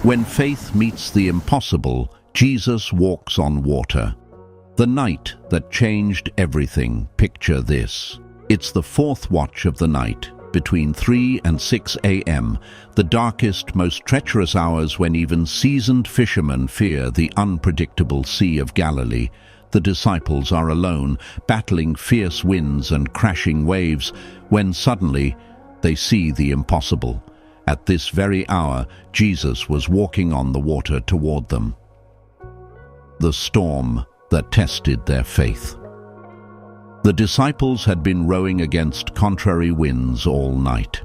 When faith meets the impossible, Jesus walks on water. The night that changed everything, picture this. It's the fourth watch of the night, between 3 and 6 a.m., the darkest, most treacherous hours when even seasoned fishermen fear the unpredictable Sea of Galilee. The disciples are alone, battling fierce winds and crashing waves, when suddenly they see the impossible. At this very hour, Jesus was walking on the water toward them. The storm that tested their faith. The disciples had been rowing against contrary winds all night.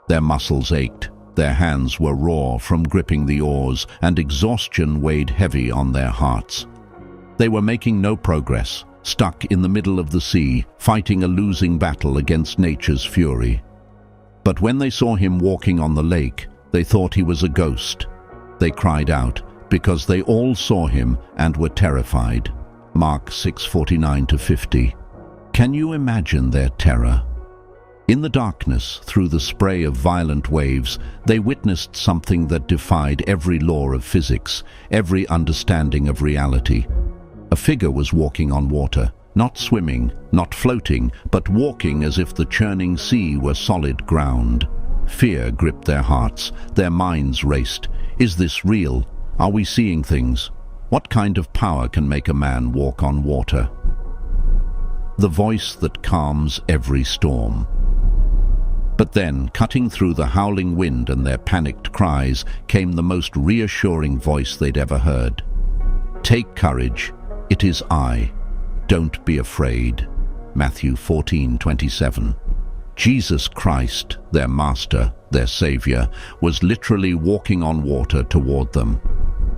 Their muscles ached, their hands were raw from gripping the oars, and exhaustion weighed heavy on their hearts. They were making no progress, stuck in the middle of the sea, fighting a losing battle against nature's fury. But when they saw him walking on the lake, they thought he was a ghost. They cried out, because they all saw him and were terrified. Mark 6:49-50. Can you imagine their terror? In the darkness, through the spray of violent waves, they witnessed something that defied every law of physics, every understanding of reality. A figure was walking on water, not swimming, not floating, but walking as if the churning sea were solid ground. Fear gripped their hearts, their minds raced. Is this real? Are we seeing things? What kind of power can make a man walk on water? The voice that calms every storm. But then, cutting through the howling wind and their panicked cries, came the most reassuring voice they'd ever heard. Take courage, it is I. Don't be afraid. Matthew 14:27. Jesus Christ, their Master, their Savior, was literally walking on water toward them.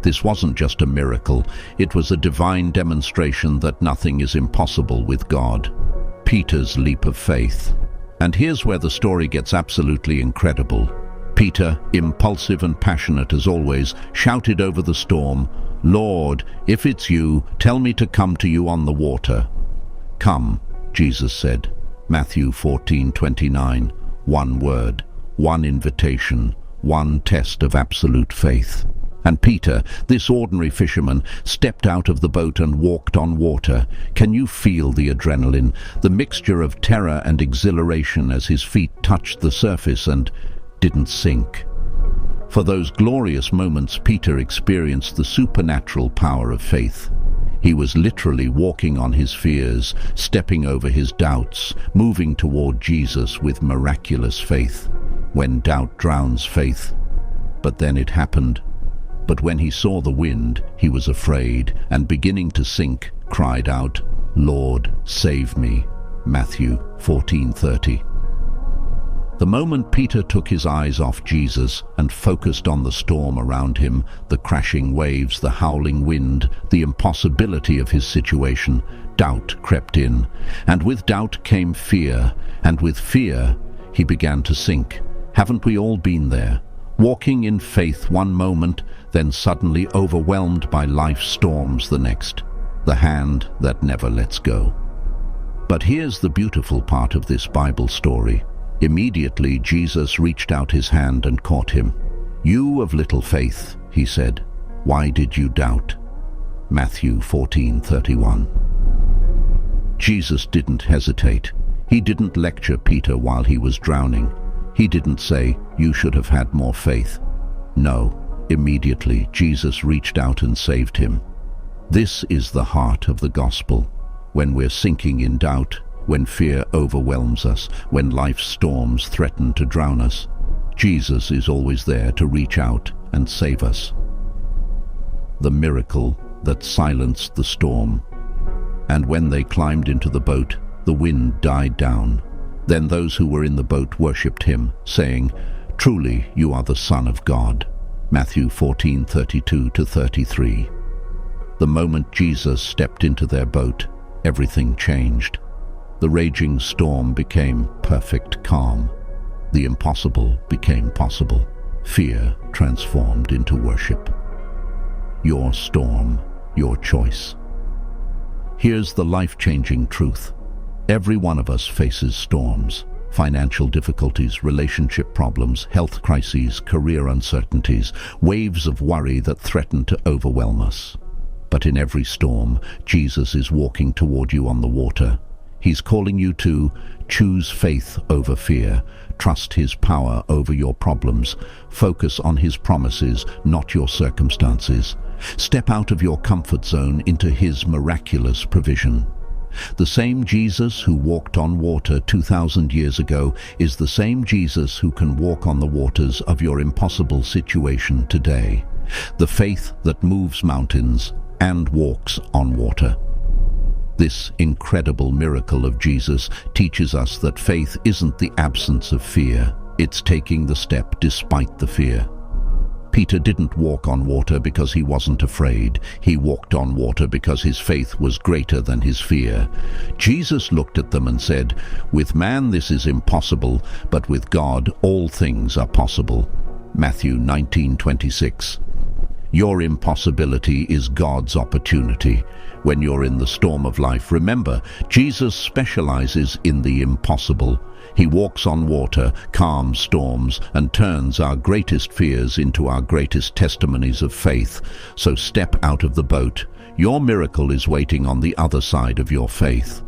This wasn't just a miracle, it was a divine demonstration that nothing is impossible with God. Peter's leap of faith. And here's where the story gets absolutely incredible. Peter, impulsive and passionate as always, shouted over the storm, "Lord, if it's you, tell me to come to you on the water." "Come," Jesus said. Matthew 14:29. One word, one invitation, one test of absolute faith. And Peter, this ordinary fisherman, stepped out of the boat and walked on water. Can you feel the adrenaline, the mixture of terror and exhilaration as his feet touched the surface and didn't sink? For those glorious moments, Peter experienced the supernatural power of faith. He was literally walking on his fears, stepping over his doubts, moving toward Jesus with miraculous faith. When doubt drowns faith. But then it happened. But when he saw the wind, he was afraid, and beginning to sink, cried out, "Lord, save me." Matthew 14:30. The moment Peter took his eyes off Jesus and focused on the storm around him, the crashing waves, the howling wind, the impossibility of his situation, doubt crept in. And with doubt came fear, and with fear he began to sink. Haven't we all been there? Walking in faith one moment, then suddenly overwhelmed by life's storms the next. The hand that never lets go. But here's the beautiful part of this Bible story. Immediately Jesus reached out his hand and caught him. "You of little faith," he said, "why did you doubt?" Matthew 14:31. Jesus didn't hesitate. He didn't lecture Peter while he was drowning. He didn't say, "You should have had more faith." No, immediately Jesus reached out and saved him. This is the heart of the gospel. When we're sinking in doubt, when fear overwhelms us, when life's storms threaten to drown us, Jesus is always there to reach out and save us. The miracle that silenced the storm. And when they climbed into the boat, the wind died down. Then those who were in the boat worshipped him, saying, "Truly you are the Son of God." Matthew 14:32-33. The moment Jesus stepped into their boat, everything changed. The raging storm became perfect calm. The impossible became possible. Fear transformed into worship. Your storm, your choice. Here's the life-changing truth. Every one of us faces storms. Financial difficulties, relationship problems, health crises, career uncertainties, waves of worry that threaten to overwhelm us. But in every storm, Jesus is walking toward you on the water. He's calling you to choose faith over fear, trust his power over your problems, focus on his promises, not your circumstances. Step out of your comfort zone into his miraculous provision. The same Jesus who walked on water 2,000 years ago is the same Jesus who can walk on the waters of your impossible situation today. The faith that moves mountains and walks on water. This incredible miracle of Jesus teaches us that faith isn't the absence of fear, it's taking the step despite the fear. Peter didn't walk on water because he wasn't afraid. He walked on water because his faith was greater than his fear. Jesus looked at them and said, "With man this is impossible, but with God all things are possible." Matthew 19:26. Your impossibility is God's opportunity. When you're in the storm of life, remember, Jesus specializes in the impossible. He walks on water, calms storms, and turns our greatest fears into our greatest testimonies of faith. So step out of the boat. Your miracle is waiting on the other side of your faith.